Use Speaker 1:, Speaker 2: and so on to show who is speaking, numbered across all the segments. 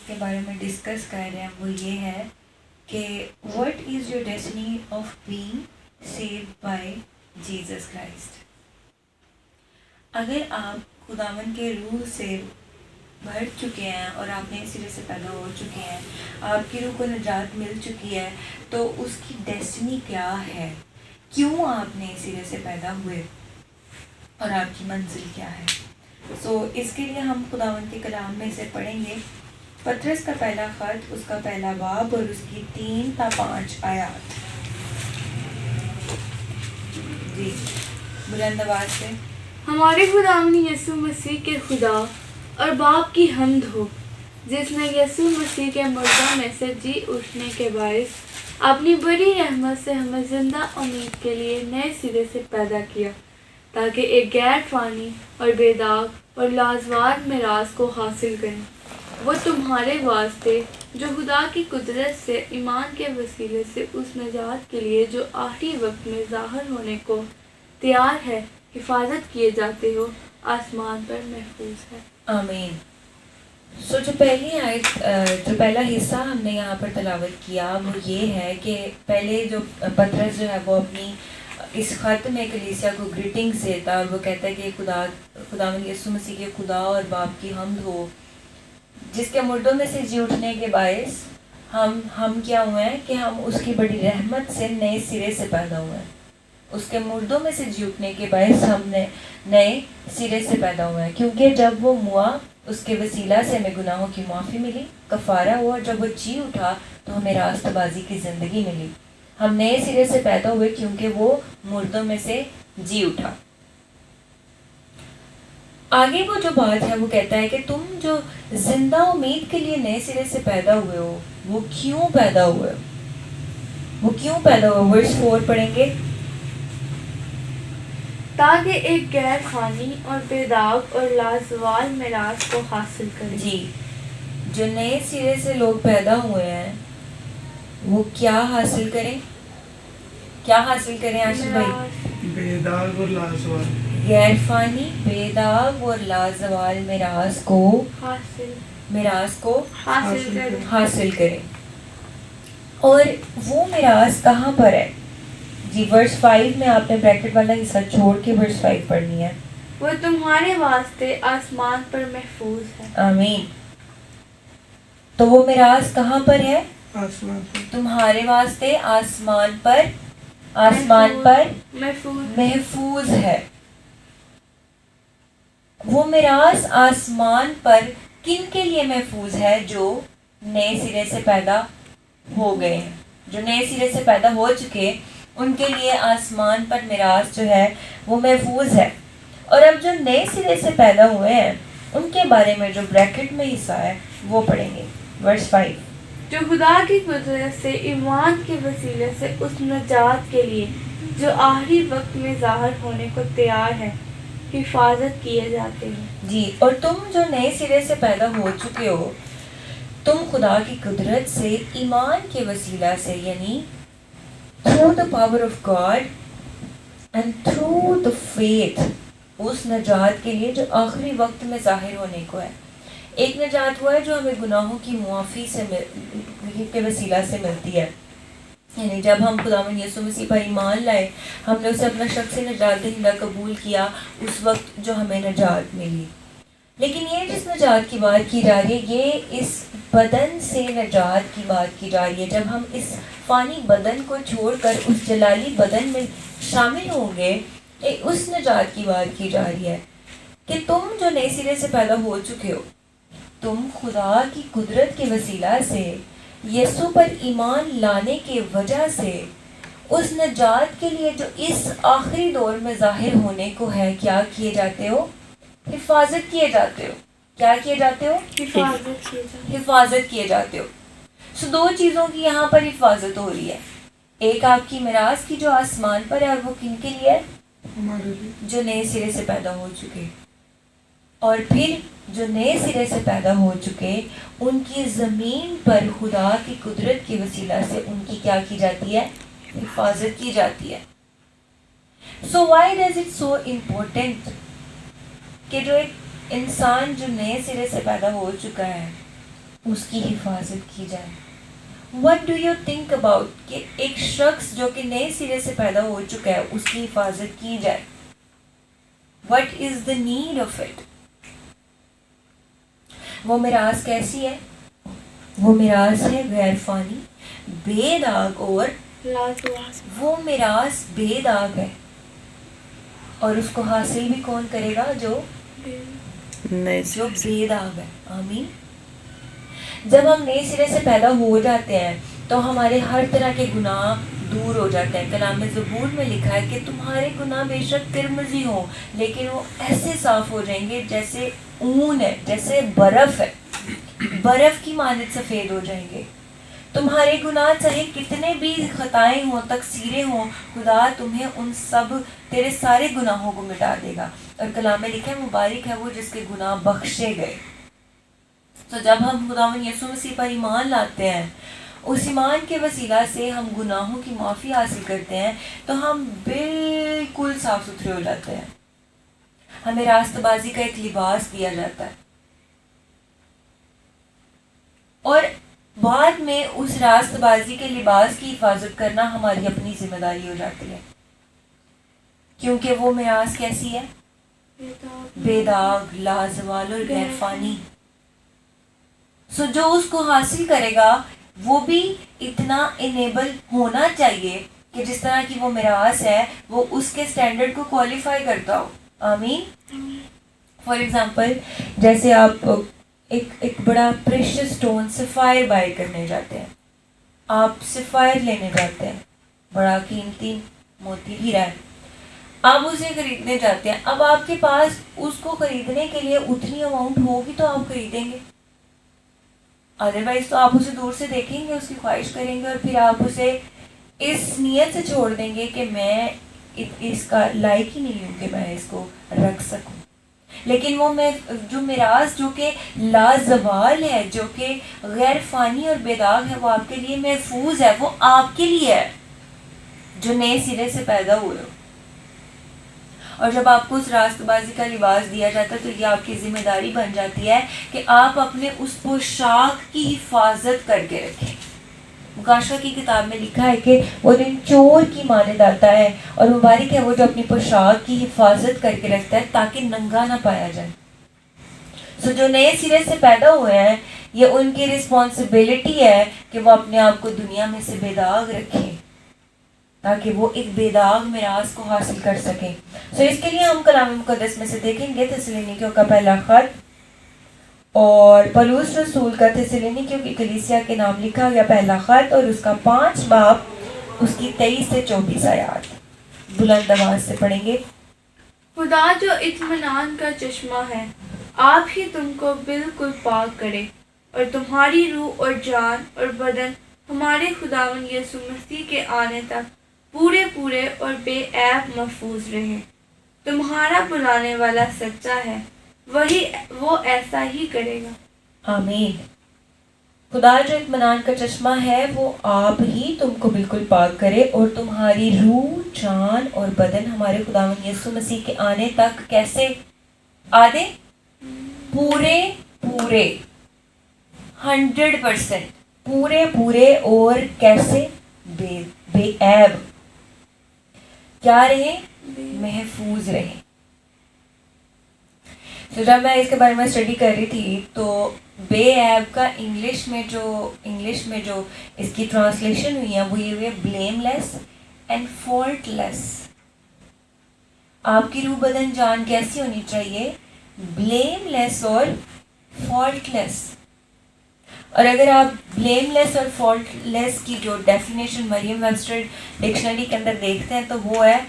Speaker 1: کے بارے میں ڈسکس کر رہے ہیں وہ یہ ہے کہ what is your destiny of being saved by Jesus Christ. اگر آپ خداوند کے روح سے بھر چکے ہیں اور آپ نئے سرے سے پیدا ہو چکے ہیں, آپ کی روح کو نجات مل چکی ہے, تو اس کی ڈیسٹنی کیا ہے, کیوں آپ نئے سرے سے پیدا ہوئے اور آپ کی منزل کیا ہے. اس کے لیے ہم خداوند کے کلام میں سے پڑھیں گے پطرس کا پہلا خط, اس کا پہلا باب اور اس کی 3 تا 5 آیات. جی بلند آواز سے.
Speaker 2: ہمارے خداوند یسوع مسیح کے خدا اور باپ کی حمد ہو, جس نے یسوع مسیح کے مردوں میں سے جی اٹھنے کے باعث اپنی بڑی رحمت سے ہمیں زندہ امید کے لیے نئے سرے سے پیدا کیا, تاکہ ایک غیر فانی اور بے داغ اور لازوال میراث کو حاصل کریں. وہ تمہارے واسطے جو خدا کی قدرت سے ایمان کے وسیلے سے اس نجات کے لیے جو آخری وقت میں ظاہر ہونے کو تیار ہے حفاظت کیے جاتے ہو, آسمان پر محفوظ ہے.
Speaker 1: آمین. جو پہلی آیت, جو پہلا حصہ ہم نے یہاں پر تلاوت کیا وہ یہ ہے کہ پہلے جو پطرس جو ہے وہ اپنی اس خط میں کلیسیا کو گریٹنگس دیتا, اور وہ کہتا ہے کہ خداوند یسوع مسیح کے خدا اور باپ کی حمد ہو, جس کے مردوں میں سے جی اٹھنے کے باعث ہم کیا ہوئے ہیں کہ ہم اس کی بڑی رحمت سے نئے سرے سے پیدا ہوئے ہیں. اس کے مردوں میں سے جی اٹھنے کے باعث ہم نے نئے سرے سے پیدا ہوئے ہیں, کیونکہ جب وہ موا اس کے وسیلہ سے ہمیں گناہوں کی معافی ملی, کفارہ ہوا, اور جب وہ جی اٹھا تو ہمیں راست بازی کی زندگی ملی. ہم نئے سرے سے پیدا ہوئے کیونکہ وہ مردوں میں سے جی اٹھا. آگے وہ جو بات ہے وہ کہتا ہے کہ تم جو زندہ امید کے لیے نئے سرے سے پیدا ہوئے ہو, وہ کیوں پیدا ہوئے, وہ کیوں پیدا ہوئے. ورس 4 پڑھیں گے.
Speaker 2: تاکہ ایک غیر فانی اور بے داغ اور لازوال میراث کو حاصل کریں.
Speaker 1: جی, جو نئے سرے سے لوگ پیدا ہوئے ہیں وہ کیا حاصل کریں, کیا حاصل کریں عاشق بھائی؟
Speaker 3: بے داغ اور لازوال,
Speaker 1: غیر فانی, بے داغ اور لازوال میراث کو حاصل کریں. اور وہ میراث کہاں پر ہے؟ جی ورس 5 میں آپ نے بریکٹ والا حصہ چھوڑ کے ورس 5 پڑھنی ہے.
Speaker 2: وہ تمہارے واسطے آسمان پر محفوظ ہے.
Speaker 1: آمین. تو وہ میراث کہاں پر ہے؟
Speaker 3: آسمان پر.
Speaker 1: تمہارے واسطے آسمان پر محفوظ ہے. وہ میراث آسمان پر کن کے لیے محفوظ ہے؟ جو نئے سرے سے پیدا ہو گئے ہیں, جو نئے سرے سے پیدا ہو چکے, ان کے لیے آسمان پر میراث جو ہے وہ محفوظ ہے. اور اب جو نئے سرے سے پیدا ہوئے ہیں ان کے بارے میں جو بریکٹ میں حصہ ہے وہ پڑھیں گے. ورس 5.
Speaker 2: جو خدا کی قدرت سے ایمان کے وسیلے سے اس نجات کے لیے جو آخری وقت میں ظاہر ہونے کو تیار ہے حفاظت کیے جاتے ہیں.
Speaker 1: جی, اور تم جو نئے سرے سے پیدا ہو چکے ہو, تم خدا کی قدرت سے ایمان کے وسیلہ سے, یعنی through the power of God and through the faith, اس نجات کے لیے جو آخری وقت میں ظاہر ہونے کو ہے. ایک نجات وہ ہے جو ہمیں گناہوں کی معافی سے کے وسیلہ سے ملتی ہے, یعنی جب ہم خداوند یسوع مسیح پر ایمان لائے, ہم نے اسے اپنا شخص نجات دہندہ قبول کیا, اس وقت جو ہمیں نجات ملی. لیکن یہ جس نجات کی بات کی جا رہی ہے یہ اس بدن سے نجات کی بات کی جا رہی ہے. جب ہم اس فانی بدن کو چھوڑ کر اس جلالی بدن میں شامل ہوں گے, اس نجات کی بات کی جا رہی ہے کہ تم جو نئے سرے سے پیدا ہو چکے ہو, تم خدا کی قدرت کے وسیلہ سے یسوع پر ایمان لانے کی وجہ سے اس نجات کے لیے جو اس آخری دور میں ظاہر ہونے کو ہے کیا کیے جاتے ہو؟ حفاظت کیے جاتے ہو. کیا کیے جاتے ہو؟ حفاظت کیے جاتے ہو. دو چیزوں کی یہاں پر حفاظت ہو رہی ہے. ایک آپ کی میراث کی جو آسمان پر ہے, اور وہ کن کے لیے؟ جو نئے سرے سے پیدا ہو چکے. اور پھر جو نئے سرے سے پیدا ہو چکے ان کی زمین پر خدا کی قدرت کے وسیلہ سے ان کی کیا کی جاتی ہے؟ حفاظت کی جاتی ہے. So why does it so important کہ جو ایک انسان جو نئے سرے سے پیدا ہو چکا ہے اس کی حفاظت کی جائے. What do you think about کہ ایک شخص جو کہ نئے سرے سے پیدا ہو چکا ہے اس کی حفاظت کی جائے. What is the need of it؟ وہ میراث کیسی ہے؟ وہ میراث ہے غیر فانی، بے داغ، اور وہ میراث بے داغ ہے، اور اس کو حاصل بھی کون کرے گا؟ جو بے داغ ہے. آمین. جب ہم نئے سرے سے پیدا ہو جاتے ہیں تو ہمارے ہر طرح کے گناہ دور ہو جاتے ہیں. کلام زبور میں لکھا ہے کہ تمہارے گناہ بے شک قرمزی ہوں لیکن وہ ایسے صاف ہو جائیں گے جیسے اون ہے، جیسے برف ہے، برف کی مانند سفید ہو جائیں گے. تمہارے گناہ چاہے کتنے بھی خطائیں ہوں، تقصیریں ہوں، خدا تمہیں ان سب، تیرے سارے گناہوں کو مٹا دے گا. اور کلام میں لکھا ہے مبارک ہے وہ جس کے گناہ بخشے گئے. تو جب ہم خداوند یسوع مسیح پر ایمان لاتے ہیں، اس ایمان کے وسیلہ سے ہم گناہوں کی معافی حاصل کرتے ہیں، تو ہم بالکل صاف ستھرے ہو جاتے ہیں. ہمیں راست بازی کا ایک لباس دیا جاتا ہے، اور بعد میں اس راست بازی کے لباس کی حفاظت کرنا ہماری اپنی ذمہ داری ہو جاتی ہے، کیونکہ وہ میراث کیسی ہے؟ بے داغ، لازوال اور غیر فانی. سو جو اس کو حاصل کرے گا وہ بھی اتنا انیبل ہونا چاہیے کہ جس طرح کی وہ میراث ہے وہ اس کے سٹینڈرڈ کو کوالیفائی کرتا ہو. آمین. فار ایگزامپل جیسے آپ ایک بڑا پریشس اسٹون سفائر بائی کرنے جاتے ہیں، آپ سفائر لینے جاتے ہیں، بڑا قیمتی موتی ہیرا ہے، آپ اسے خریدنے جاتے ہیں. اب آپ کے پاس اس کو خریدنے کے لیے اتنی اماؤنٹ ہوگی تو آپ خریدیں گے، ادروائز تو آپ اسے دور سے دیکھیں گے، اس کی خواہش کریں گے، اور پھر آپ اسے اس نیت سے چھوڑ دیں گے کہ میں اس کا لائق ہی نہیں ہوں کہ میں اس کو رکھ سکوں. لیکن وہ میں جو میراث جو کہ لازوال ہے، جو کہ غیر فانی اور بے داغ ہے، وہ آپ کے لیے محفوظ ہے، وہ آپ کے لیے ہے جو نئے سرے سے پیدا ہوئے ہو. اور جب آپ کو اس راست بازی کا لباس دیا جاتا ہے تو یہ آپ کی ذمہ داری بن جاتی ہے کہ آپ اپنے اس پوشاک کی حفاظت کر کے رکھیں. مکاشفہ کی کتاب میں لکھا ہے کہ وہ دن چور کی مانند آتا ہے، اور مبارک ہے وہ جو اپنی پوشاک کی حفاظت کر کے رکھتا ہے تاکہ ننگا نہ پایا جائے. سو جو نئے سرے سے پیدا ہوئے ہیں، یہ ان کی رسپانسبلٹی ہے کہ وہ اپنے آپ کو دنیا میں سے بے داغ رکھیں تاکہ وہ ایک بے داغ میراث کو حاصل کر سکیں. سو اس کے لیے ہم کلام مقدس میں سے دیکھیں گے تسلینیکیوں کا پہلا خط، اور پولس رسول کا تسلینیکیوں کی کلیسیا کے نام لکھا گیا پہلا خط، اور اس کا 5 باب اس کی 23 سے 24 آیات. بلند آواز سے پڑھیں گے.
Speaker 2: خدا جو اطمینان کا چشمہ ہے آپ ہی تم کو بالکل پاک کرے، اور تمہاری روح اور جان اور بدن ہمارے خداوند یسوع مسیح کے آنے تک پورے اور بے عیب محفوظ رہیں. تمہارا بلانے والا سچا ہے، وہ ایسا ہی کرے گا. آمین.
Speaker 1: خدا جو اطمینان کا چشمہ ہے وہ آپ ہی تم کو بالکل پاک کرے، اور تمہاری روح، جان اور بدن ہمارے خداوند یسوع مسیح کے آنے تک کیسے آدھے؟ پورے 100% پورے اور کیسے؟ بے عیب. کیا رہے؟ محفوظ رہے. تو جب میں اس کے بارے میں اسٹڈی کر رہی تھی تو بے عیب کا انگلش میں جو اس کی ٹرانسلیشن ہوئی ہے وہ یہ ہوئی ہے بلیم لیس اینڈ فالٹ لیس. آپ کی روح بدن جان کیسی ہونی چاہیے؟ بلیم لیس اور فالٹ لیس. اور اگر آپ بلیم لیس اور فالٹ لیس کی جو ڈیفینیشن مریم ویبسٹر ڈکشنری کے اندر دیکھتے ہیں تو وہ ہے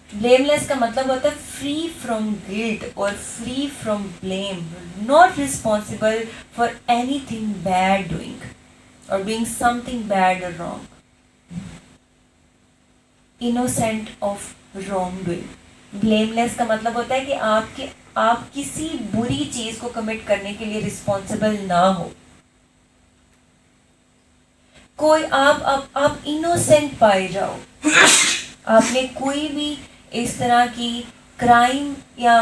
Speaker 1: بلیم لیس کا مطلب ہوتا ہے فری فرام گلٹ اور free from blame, not responsible for anything bad doing اور ڈوئنگ سم تھنگ بیڈ اور wrong, innocent of wrongdoing. Blameless کا مطلب ہوتا ہے کہ آپ کسی بری چیز کو کمٹ کرنے کے لیے رسپانسبل نہ ہو. کوئی آپ انوسینٹ پائے جاؤ، آپ نے کوئی بھی اس طرح کی کرائم یا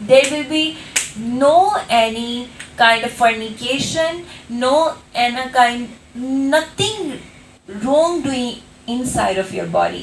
Speaker 1: There will be no any kind of fornication, nothing wrong doing inside of your body.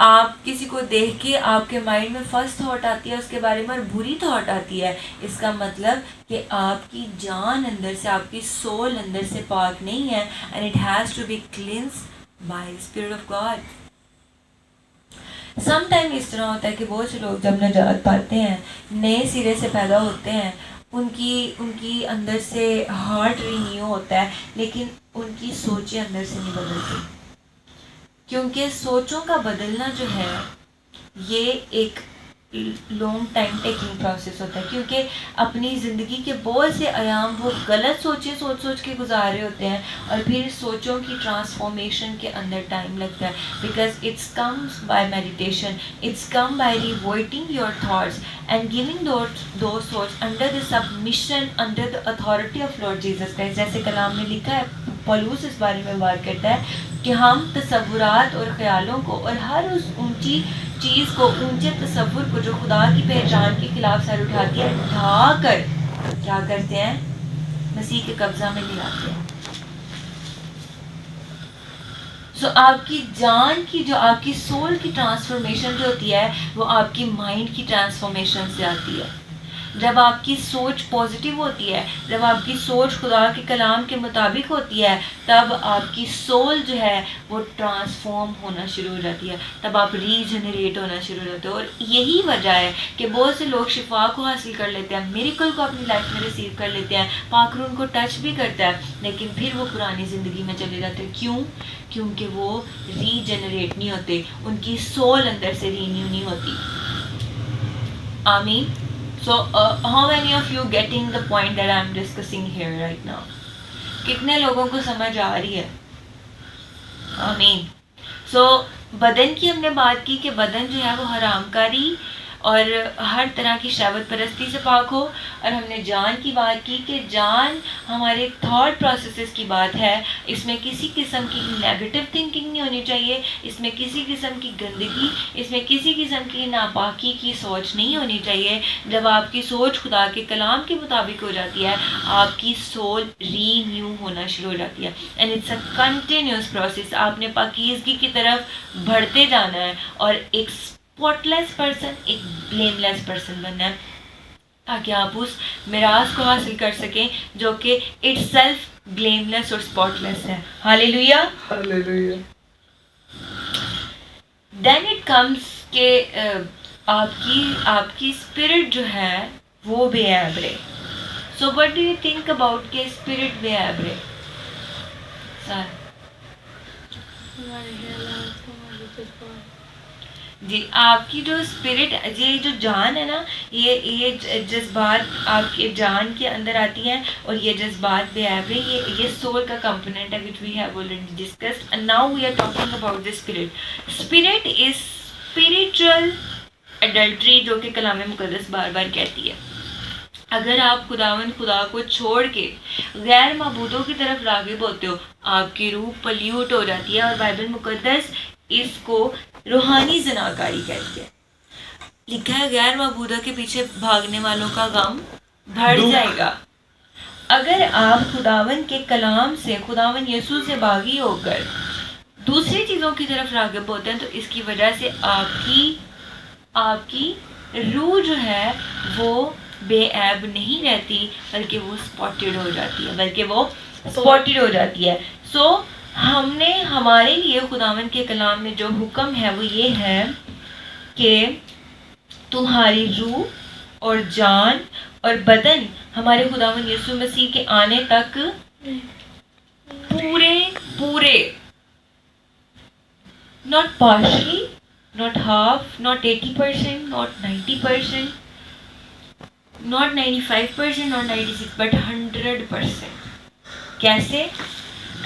Speaker 1: آپ کسی کو دیکھ کے آپ کے مائنڈ میں فرسٹ تھاٹ آتی ہے اس کے بارے میں اور بری تھاٹ آتی ہے، اس کا مطلب کہ آپ کی جان اندر سے، آپ کی سول اندر سے پاک نہیں ہے. And it has to be cleansed by spirit of God. Sometime اس طرح ہوتا ہے کہ بہت سے لوگ جب نجات پاتے ہیں، نئے سرے سے پیدا ہوتے ہیں، ان کی اندر سے ہارٹ رینیو ہوتا ہے، لیکن ان کی سوچیں اندر سے نہیں بدلتی. کیونکہ سوچوں کا بدلنا جو ہے یہ ایک لانگ ٹائم ٹیکنگ پروسیس ہوتا ہے، کیونکہ اپنی زندگی کے بہت سے ایام وہ غلط سوچیں سوچ کے گزار رہے ہوتے ہیں، اور پھر سوچوں کی ٹرانسفارمیشن کے اندر ٹائم لگتا ہے. Because it's comes by meditation, it's come by rewriting your thoughts and giving those thoughts under the submission, under the authority of Lord Jesus Christ. جیسے کلام میں لکھا ہے، پولوس اس بارے میں بات کرتا ہے کہ ہم تصورات اور خیالوں کو اور ہر اس اونچی چیز کو، اونچے تصور کو جو خدا کی پہچان کے خلاف سر اٹھاتی ہے، اٹھا کر کیا کرتے ہیں؟ مسیح کے قبضہ میں لے آتے ہیں. سو آپ کی جان کی، جو آپ کی سول کی ٹرانسفارمیشن جو ہوتی ہے وہ آپ کی مائنڈ کی ٹرانسفارمیشن سے آتی ہے. جب آپ کی سوچ پازیٹیو ہوتی ہے، جب آپ کی سوچ خدا کے کلام کے مطابق ہوتی ہے، تب آپ کی سول جو ہے وہ ٹرانسفارم ہونا شروع ہو جاتی ہے، تب آپ ری جنریٹ ہونا شروع ہو جاتے ہو. اور یہی وجہ ہے کہ بہت سے لوگ شفا کو حاصل کر لیتے ہیں، میریکل کو اپنی لائف میں ریسیو کر لیتے ہیں، پاک روح ان کو ٹچ بھی کرتا ہے، لیکن پھر وہ پرانی زندگی میں چلے جاتے ہیں. کیوں؟ کیونکہ وہ ری جنریٹ نہیں ہوتے، ان کی سول اندر سے رینیو نہیں ہوتی. آمین. So, how many of you getting the point that I am discussing here right now? کتنے لوگوں کو سمجھ آ رہی ہے؟ آمین. سو بدن کی ہم نے بات کی کہ بدن جو ہے وہ حرام کاری اور ہر طرح کی شہوت پرستی سے پاک ہو، اور ہم نے جان کی بات کی کہ جان ہمارے تھاٹ پروسیسز کی بات ہے. اس میں کسی قسم کی نیگیٹو تھنکنگ نہیں ہونی چاہیے، اس میں کسی قسم کی گندگی، اس میں کسی قسم کی ناپاکی کی سوچ نہیں ہونی چاہیے. جب آپ کی سوچ خدا کے کلام کے مطابق ہو جاتی ہے، آپ کی سول ری نیو ہونا شروع ہو جاتی ہے. And it's a continuous process. آپ نے پاکیزگی کی طرف بڑھتے جانا ہے اور ایک اسپاٹ لیس پرسن، ایک بلیم لیس پرسن بننا ہے، تاکہ آپ اس میراث کو حاصل کر سکیں جو کہ اٹ سیلف بلیم لیس اور اسپاٹ لیس ہے. ہاللیلویا.
Speaker 3: ہاللیلویا.
Speaker 1: دین اٹ کمس کہ آپ کی اسپرٹ جو ہے وہ بے عیب رہے. So what do you think about کہ اسپرٹ بے عیب رہے؟ سر
Speaker 2: ہمارے خیالات، ہمارے جذبات.
Speaker 1: جی، آپ کی جو اسپرٹ، یہ جو جان ہے نا، یہ جذبات آپ کے جان کے اندر آتی ہیں، اور یہ جذبات بے عیب رہے، یہ سول کا کمپوننٹ ہے which we have already discussed. And now we are talking about the spirit. Spirit is spiritual adultery، جو کہ کلام مقدس بار بار کہتی ہے. اگر آپ خدا کو چھوڑ کے غیر معبودوں کی طرف راغب ہوتے ہو، آپ کی روح پلیوٹ ہو جاتی ہے، اور بائبل مقدس اس کو روحانی زناکاری کہتی ہے. لکھا ہے غیر معبودوں کے پیچھے بھاگنے والوں کا غم بڑھ جائے گا. اگر آپ خداون کے کلام سے، خداون یسوع سے باغی ہو کر دوسری چیزوں کی طرف راغب ہوتے ہیں، تو اس کی وجہ سے آپ کی روح جو ہے وہ بے عیب نہیں رہتی، بلکہ وہ اسپاٹڈ ہو جاتی ہے. سو ہمارے لیے خداوند کے کلام میں جو حکم ہے وہ یہ ہے کہ تمہاری روح اور جان اور بدن ہمارے خداوند یسوع مسیح کے آنے تک پورے not partially, not half, not 80%, not 90%, not 95%, not 96%, but 100%. کیسے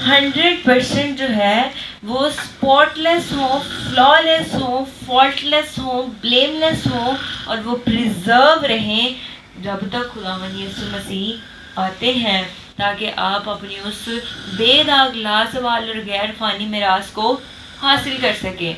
Speaker 1: 100% جو ہے وہ اسپاٹ لیس ہو، فلا لیس ہو، فالٹ لیس ہو، بلیم لیس ہو، اور وہ پریزرو رہیں جب تک خداوند یسوع مسیح آتے ہیں، تاکہ آپ اپنی اس بے داغ لازوال اور غیر فانی میراث کو حاصل کر سکیں.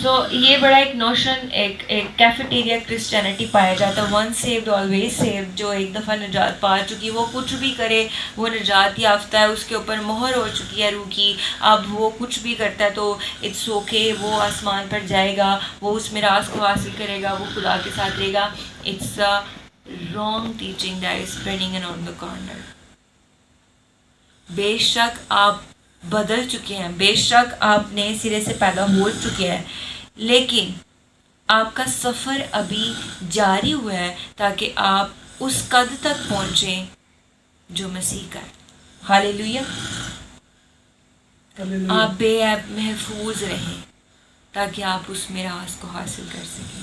Speaker 1: سو یہ بڑا ایک نوشن ایک کیفیٹیریا کرسچینٹی پایا جاتا ہے، ون سیوڈ آلویز سیوڈ. جو ایک دفعہ نجات پا چکی وہ کچھ بھی کرے وہ نجات یافتہ ہے، اس کے اوپر مہر ہو چکی ہے روح کی. اب وہ کچھ بھی کرتا ہے تو اٹس اوکے، وہ آسمان پر جائے گا، وہ اس میراث کو حاصل کرے گا، وہ خدا کے ساتھ رہے گا. It's wrong teaching that is spreading around the corner. بے شک آپ بدل چکے ہیں، بے شک آپ نئے سرے سے پیدا ہو چکے ہیں، لیکن آپ کا سفر ابھی جاری ہوا ہے تاکہ آپ اس قد تک پہنچیں جو مسیح کا ہے. ہاللیلویہ. آپ بے عیب محفوظ رہیں تاکہ آپ اس میراث کو حاصل کر سکیں.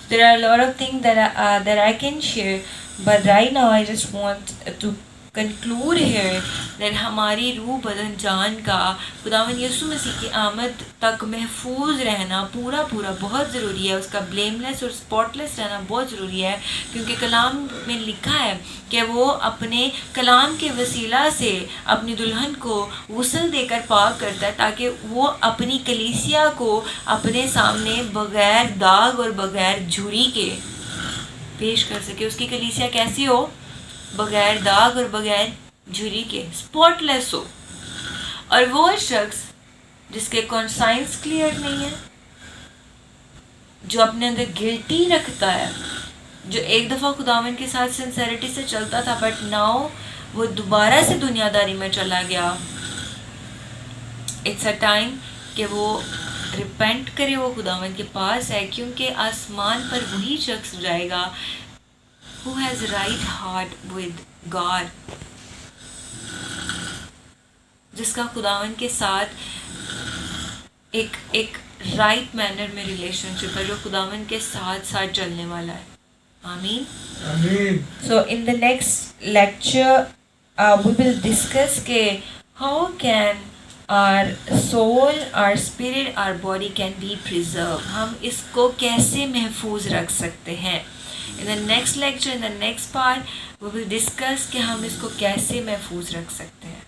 Speaker 1: There are a lot of things that I can share, but right now I just want to conclude here that ہماری روح بدن جان کا خداوند یسوع مسیح کی آمد تک محفوظ رہنا پورا بہت ضروری ہے. اس کا بلیم لیس اور اسپاٹ لیس رہنا بہت ضروری ہے، کیونکہ کلام میں لکھا ہے کہ وہ اپنے کلام کے وسیلہ سے اپنی دلہن کو غسل دے کر پاک کرتا ہے تاکہ وہ اپنی کلیسیا کو اپنے سامنے بغیر داغ اور بغیر جھری کے پیش کر سکے. اس کی کلیسیا کیسی ہو؟ بغیر داغ اور بغیر جھری کے، اسپاٹ لیس ہو. اور وہ شخص جس کے کانسائنس کلیئر نہیں ہے، جو اپنے اندر گلٹی رکھتا ہے، جو ایک دفعہ خداوند کے ساتھ سنسیریٹی سے چلتا تھا بٹ ناؤ وہ دوبارہ سے دنیا داری میں چلا گیا، اٹس اے ٹائم کہ وہ ریپینٹ کرے، وہ خداوند کے پاس ہے، کیونکہ آسمان پر وہی شخص جائے گا who has right heart with God، جس کا خداوند کے ساتھ ایک رائٹ مینر میں ریلیشن شپ ہے، جو خداوند کے ساتھ چلنے والا ہے. آمین. So in the next lecture we will discuss کہ how can our soul, our spirit, our body can be preserved. ہم اس کو کیسے محفوظ رکھ سکتے ہیں. In the next lecture, in the next part, we will discuss کہ ہم اس کو کیسے محفوظ رکھ سکتے ہیں.